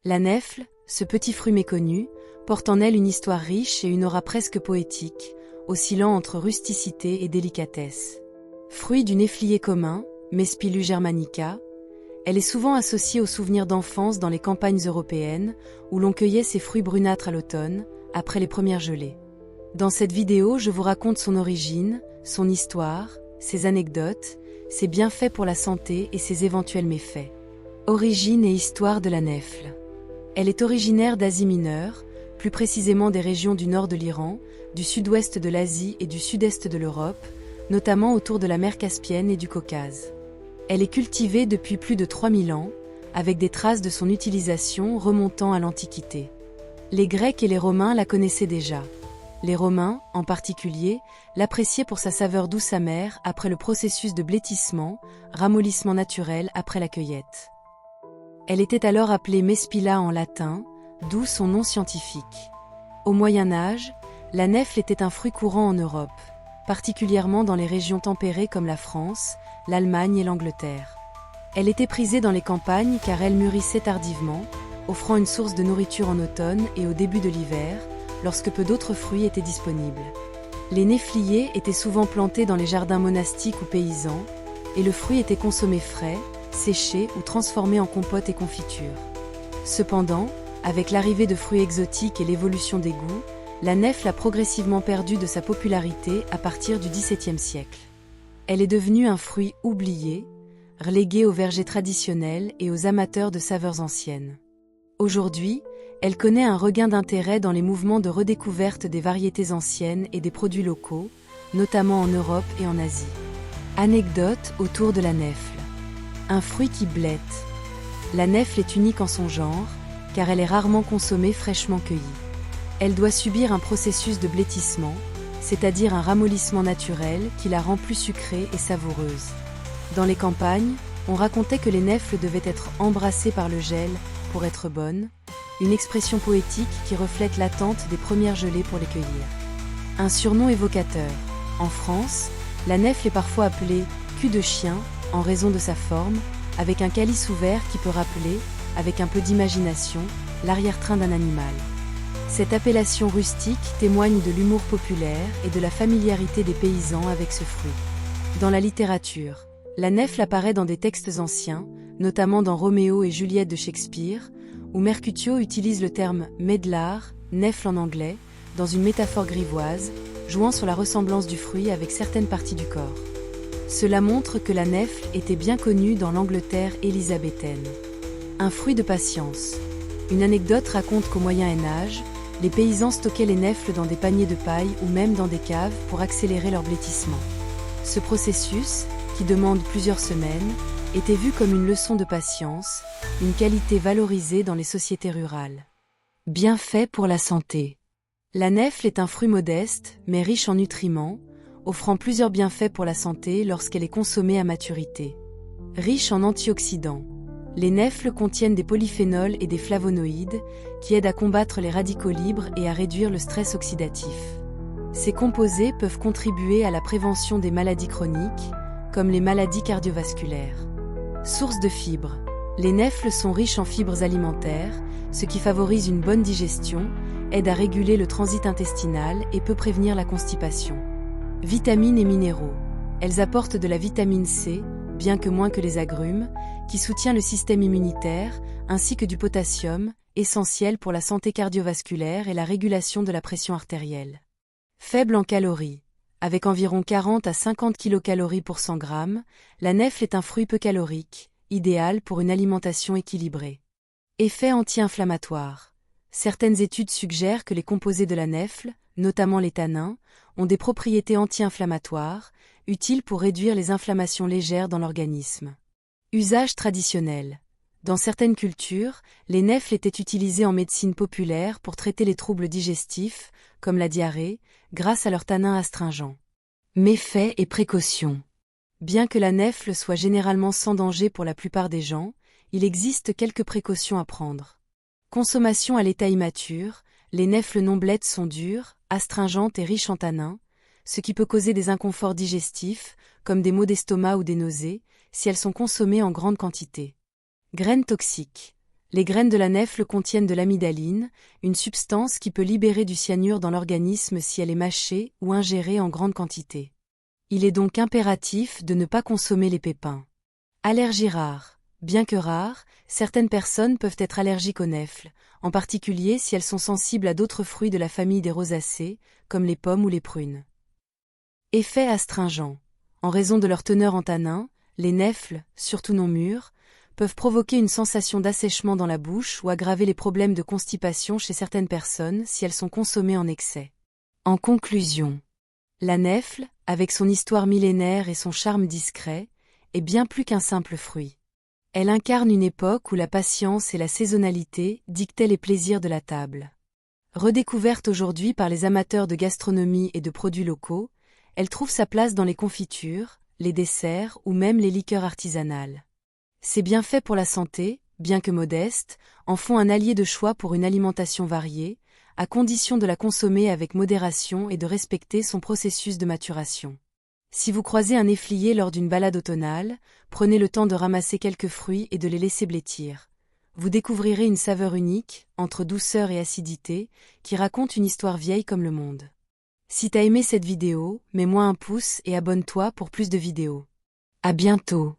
La nèfle, ce petit fruit méconnu, porte en elle une histoire riche et une aura presque poétique, oscillant entre rusticité et délicatesse. Fruit du néflier commun, Mespilus germanica, elle est souvent associée aux souvenirs d'enfance dans les campagnes européennes, où l'on cueillait ses fruits brunâtres à l'automne, après les premières gelées. Dans cette vidéo, je vous raconte son origine, son histoire, ses anecdotes, ses bienfaits pour la santé et ses éventuels méfaits. Origine et histoire de la nèfle. Elle est originaire d'Asie mineure, plus précisément des régions du nord de l'Iran, du sud-ouest de l'Asie et du sud-est de l'Europe, notamment autour de la mer Caspienne et du Caucase. Elle est cultivée depuis plus de 3000 ans, avec des traces de son utilisation remontant à l'Antiquité. Les Grecs et les Romains la connaissaient déjà. Les Romains, en particulier, l'appréciaient pour sa saveur douce amère après le processus de blétissement, ramollissement naturel après la cueillette. Elle était alors appelée Mespila en latin, d'où son nom scientifique. Au Moyen Âge, la nèfle était un fruit courant en Europe, particulièrement dans les régions tempérées comme la France, l'Allemagne et l'Angleterre. Elle était prisée dans les campagnes car elle mûrissait tardivement, offrant une source de nourriture en automne et au début de l'hiver, lorsque peu d'autres fruits étaient disponibles. Les néfliers étaient souvent plantés dans les jardins monastiques ou paysans, et le fruit était consommé frais, séché ou transformé en compote et confiture. Cependant, avec l'arrivée de fruits exotiques et l'évolution des goûts, la nèfle a progressivement perdu de sa popularité à partir du XVIIe siècle. Elle est devenue un fruit oublié, relégué aux vergers traditionnels et aux amateurs de saveurs anciennes. Aujourd'hui, elle connaît un regain d'intérêt dans les mouvements de redécouverte des variétés anciennes et des produits locaux, notamment en Europe et en Asie. Anecdote autour de la nèfle. Un fruit qui blette. La nèfle est unique en son genre, car elle est rarement consommée fraîchement cueillie. Elle doit subir un processus de blétissement, c'est-à-dire un ramollissement naturel qui la rend plus sucrée et savoureuse. Dans les campagnes, on racontait que les nèfles devaient être embrassées par le gel pour être bonnes, une expression poétique qui reflète l'attente des premières gelées pour les cueillir. Un surnom évocateur. En France, la nèfle est parfois appelée cul de chien en raison de sa forme, avec un calice ouvert qui peut rappeler, avec un peu d'imagination, l'arrière-train d'un animal. Cette appellation rustique témoigne de l'humour populaire et de la familiarité des paysans avec ce fruit. Dans la littérature, la nèfle apparaît dans des textes anciens, notamment dans Roméo et Juliette de Shakespeare, où Mercutio utilise le terme medlar, nèfle en anglais, dans une métaphore grivoise, jouant sur la ressemblance du fruit avec certaines parties du corps. Cela montre que la nèfle était bien connue dans l'Angleterre élisabéthaine. Un fruit de patience. Une anecdote raconte qu'au Moyen Âge, les paysans stockaient les nèfles dans des paniers de paille ou même dans des caves pour accélérer leur blétissement. Ce processus, qui demande plusieurs semaines, était vu comme une leçon de patience, une qualité valorisée dans les sociétés rurales. Bienfaits pour la santé. La nèfle est un fruit modeste, mais riche en nutriments, offrant plusieurs bienfaits pour la santé lorsqu'elle est consommée à maturité. Riche en antioxydants. Les nèfles contiennent des polyphénols et des flavonoïdes qui aident à combattre les radicaux libres et à réduire le stress oxydatif. Ces composés peuvent contribuer à la prévention des maladies chroniques, comme les maladies cardiovasculaires. Source de fibres. Les nèfles sont riches en fibres alimentaires, ce qui favorise une bonne digestion, aide à réguler le transit intestinal et peut prévenir la constipation. Vitamines et minéraux. Elles apportent de la vitamine C, bien que moins que les agrumes, qui soutient le système immunitaire, ainsi que du potassium, essentiel pour la santé cardiovasculaire et la régulation de la pression artérielle. Faible en calories. Avec environ 40 à 50 kcal pour 100 g, la nèfle est un fruit peu calorique, idéal pour une alimentation équilibrée. Effet anti-inflammatoire. Certaines études suggèrent que les composés de la nèfle, notamment les tanins, ont des propriétés anti-inflammatoires, utiles pour réduire les inflammations légères dans l'organisme. Usage traditionnel. Dans certaines cultures, les nèfles étaient utilisées en médecine populaire pour traiter les troubles digestifs, comme la diarrhée, grâce à leurs tanins astringents. Méfaits et précautions. Bien que la nèfle soit généralement sans danger pour la plupart des gens, il existe quelques précautions à prendre. Consommation à l'état immature, les nèfles non blettes sont dures, astringentes et riches en tanins, ce qui peut causer des inconforts digestifs, comme des maux d'estomac ou des nausées, si elles sont consommées en grande quantité. Graines toxiques. Les graines de la nèfle contiennent de l'amydaline, une substance qui peut libérer du cyanure dans l'organisme si elle est mâchée ou ingérée en grande quantité. Il est donc impératif de ne pas consommer les pépins. Allergie rare. Bien que rares, certaines personnes peuvent être allergiques aux nèfles, en particulier si elles sont sensibles à d'autres fruits de la famille des rosacées, comme les pommes ou les prunes. Effet astringent. En raison de leur teneur en tanins, les nèfles, surtout non mûres, peuvent provoquer une sensation d'assèchement dans la bouche ou aggraver les problèmes de constipation chez certaines personnes si elles sont consommées en excès. En conclusion, la nèfle, avec son histoire millénaire et son charme discret, est bien plus qu'un simple fruit. Elle incarne une époque où la patience et la saisonnalité dictaient les plaisirs de la table. Redécouverte aujourd'hui par les amateurs de gastronomie et de produits locaux, elle trouve sa place dans les confitures, les desserts ou même les liqueurs artisanales. Ses bienfaits pour la santé, bien que modestes, en font un allié de choix pour une alimentation variée, à condition de la consommer avec modération et de respecter son processus de maturation. Si vous croisez un néflier lors d'une balade automnale, prenez le temps de ramasser quelques fruits et de les laisser blêtir. Vous découvrirez une saveur unique, entre douceur et acidité, qui raconte une histoire vieille comme le monde. Si t'as aimé cette vidéo, mets-moi un pouce et abonne-toi pour plus de vidéos. À bientôt.